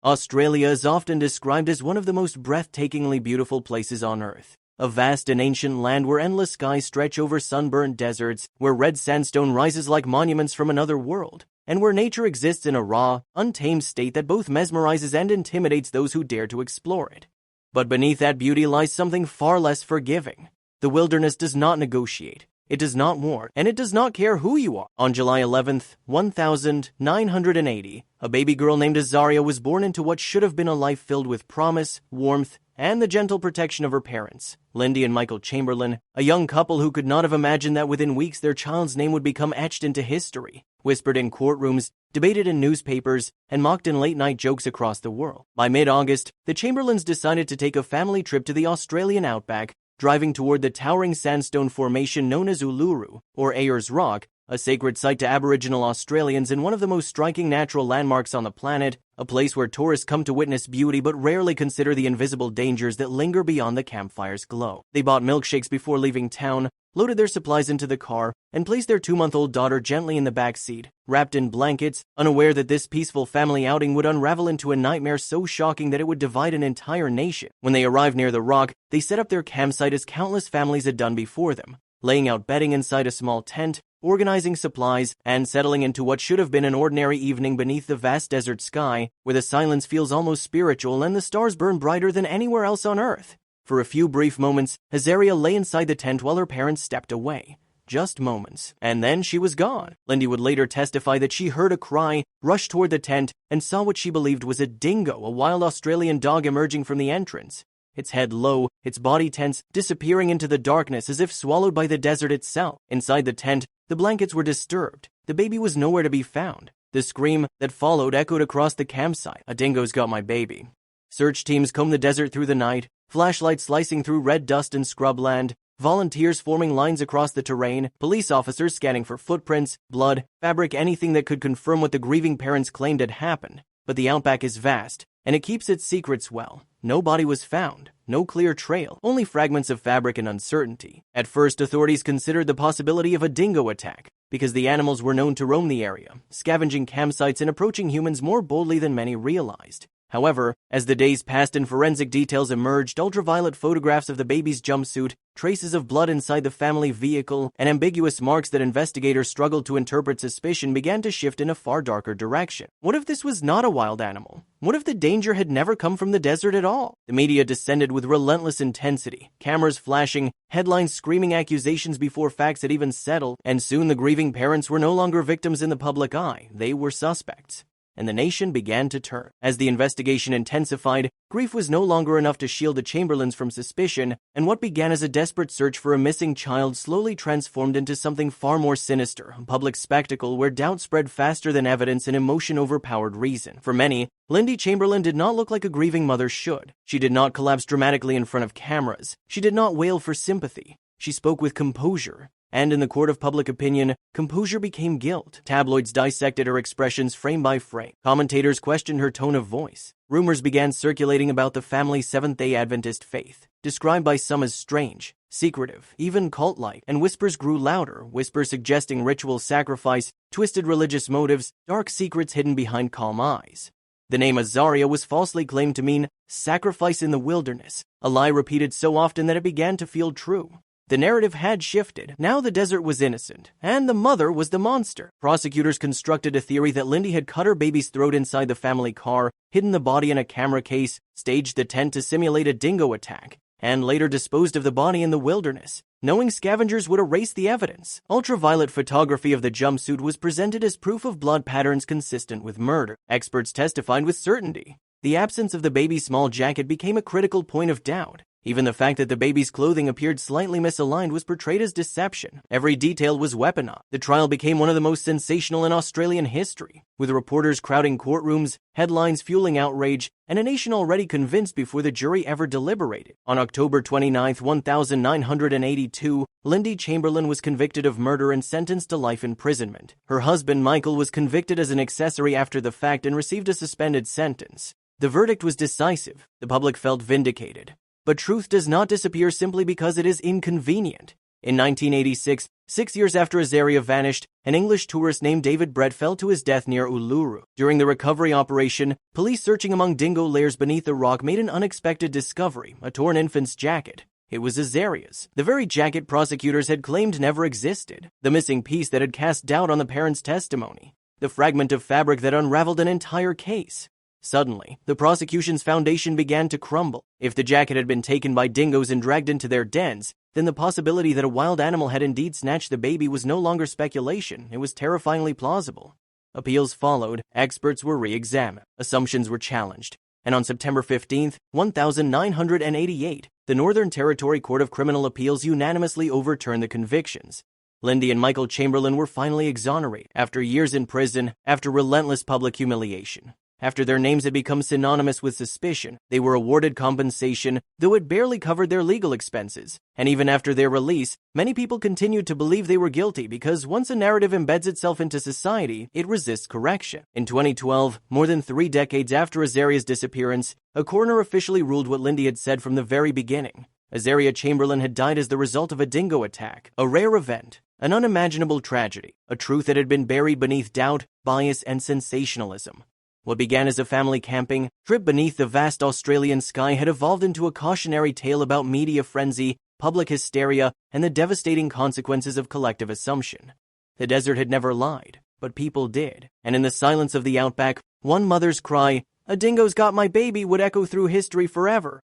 Australia is often described as one of the most breathtakingly beautiful places on Earth. A vast and ancient land where endless skies stretch over sunburnt deserts, where red sandstone rises like monuments from another world, and where nature exists in a raw, untamed state that both mesmerizes and intimidates those who dare to explore it. But beneath that beauty lies something far less forgiving. The wilderness does not negotiate. It does not warn, and it does not care who you are. On July 11th, 1980, a baby girl named Azaria was born into what should have been a life filled with promise, warmth, and the gentle protection of her parents, Lindy and Michael Chamberlain, a young couple who could not have imagined that within weeks their child's name would become etched into history, whispered in courtrooms, debated in newspapers, and mocked in late-night jokes across the world. By mid-August, the Chamberlains decided to take a family trip to the Australian Outback, driving toward the towering sandstone formation known as Uluru, or Ayers Rock, a sacred site to Aboriginal Australians and one of the most striking natural landmarks on the planet, a place where tourists come to witness beauty but rarely consider the invisible dangers that linger beyond the campfire's glow. They bought milkshakes before leaving town, loaded their supplies into the car, and placed their 2-month-old daughter gently in the back seat, wrapped in blankets, unaware that this peaceful family outing would unravel into a nightmare so shocking that it would divide an entire nation. When they arrived near the rock, they set up their campsite as countless families had done before them, laying out bedding inside a small tent, organizing supplies, and settling into what should have been an ordinary evening beneath the vast desert sky, where the silence feels almost spiritual and the stars burn brighter than anywhere else on Earth. For a few brief moments, Azaria lay inside the tent while her parents stepped away. Just moments, and then she was gone. Lindy would later testify that she heard a cry, rushed toward the tent, and saw what she believed was a dingo, a wild Australian dog emerging from the entrance. Its head low, its body tense, disappearing into the darkness as if swallowed by the desert itself. Inside the tent, the blankets were disturbed. The baby was nowhere to be found. The scream that followed echoed across the campsite. "A dingo's got my baby." Search teams combed the desert through the night, flashlights slicing through red dust and scrubland, volunteers forming lines across the terrain, police officers scanning for footprints, blood, fabric, anything that could confirm what the grieving parents claimed had happened. But the outback is vast, and it keeps its secrets well. No body was found, no clear trail, only fragments of fabric and uncertainty. At first, authorities considered the possibility of a dingo attack, because the animals were known to roam the area, scavenging campsites and approaching humans more boldly than many realized. However, as the days passed and forensic details emerged, ultraviolet photographs of the baby's jumpsuit, traces of blood inside the family vehicle, and ambiguous marks that investigators struggled to interpret suspicion began to shift in a far darker direction. What if this was not a wild animal? What if the danger had never come from the desert at all? The media descended with relentless intensity, cameras flashing, headlines screaming accusations before facts had even settled, and soon the grieving parents were no longer victims in the public eye, they were suspects. And the nation began to turn. As the investigation intensified, grief was no longer enough to shield the Chamberlains from suspicion, and what began as a desperate search for a missing child slowly transformed into something far more sinister, a public spectacle where doubt spread faster than evidence and emotion overpowered reason. For many, Lindy Chamberlain did not look like a grieving mother should. She did not collapse dramatically in front of cameras. She did not wail for sympathy. She spoke with composure. And in the court of public opinion, composure became guilt. Tabloids dissected her expressions frame by frame. Commentators questioned her tone of voice. Rumors began circulating about the family's Seventh-day Adventist faith, described by some as strange, secretive, even cult-like, and whispers grew louder, whispers suggesting ritual sacrifice, twisted religious motives, dark secrets hidden behind calm eyes. The name Azaria was falsely claimed to mean sacrifice in the wilderness, a lie repeated so often that it began to feel true. The narrative had shifted. Now the desert was innocent, and the mother was the monster. Prosecutors constructed a theory that Lindy had cut her baby's throat inside the family car, hidden the body in a camera case, staged the tent to simulate a dingo attack, and later disposed of the body in the wilderness, knowing scavengers would erase the evidence. Ultraviolet photography of the jumpsuit was presented as proof of blood patterns consistent with murder. Experts testified with certainty. The absence of the baby's small jacket became a critical point of doubt. Even the fact that the baby's clothing appeared slightly misaligned was portrayed as deception. Every detail was weaponized. The trial became one of the most sensational in Australian history, with reporters crowding courtrooms, headlines fueling outrage, and a nation already convinced before the jury ever deliberated. On October 29, 1982, Lindy Chamberlain was convicted of murder and sentenced to life imprisonment. Her husband, Michael, was convicted as an accessory after the fact and received a suspended sentence. The verdict was decisive. The public felt vindicated. But truth does not disappear simply because it is inconvenient. In 1986, 6 years after Azaria vanished, an English tourist named David Brett fell to his death near Uluru. During the recovery operation, police searching among dingo layers beneath the rock made an unexpected discovery: a torn infant's jacket. It was Azaria's, the very jacket prosecutors had claimed never existed, the missing piece that had cast doubt on the parents' testimony, the fragment of fabric that unraveled an entire case. Suddenly, the prosecution's foundation began to crumble. If the jacket had been taken by dingoes and dragged into their dens, then the possibility that a wild animal had indeed snatched the baby was no longer speculation, it was terrifyingly plausible. Appeals followed, experts were re-examined, assumptions were challenged, and on September 15, 1988, the Northern Territory Court of Criminal Appeals unanimously overturned the convictions. Lindy and Michael Chamberlain were finally exonerated after years in prison, after relentless public humiliation. After their names had become synonymous with suspicion, they were awarded compensation, though it barely covered their legal expenses. And even after their release, many people continued to believe they were guilty because once a narrative embeds itself into society, it resists correction. In 2012, more than 3 decades after Azaria's disappearance, a coroner officially ruled what Lindy had said from the very beginning. Azaria Chamberlain had died as the result of a dingo attack, a rare event, an unimaginable tragedy, a truth that had been buried beneath doubt, bias, and sensationalism. What began as a family camping trip beneath the vast Australian sky had evolved into a cautionary tale about media frenzy, public hysteria, and the devastating consequences of collective assumption. The desert had never lied, but people did, and in the silence of the outback, one mother's cry, "A dingo's got my baby," would echo through history forever.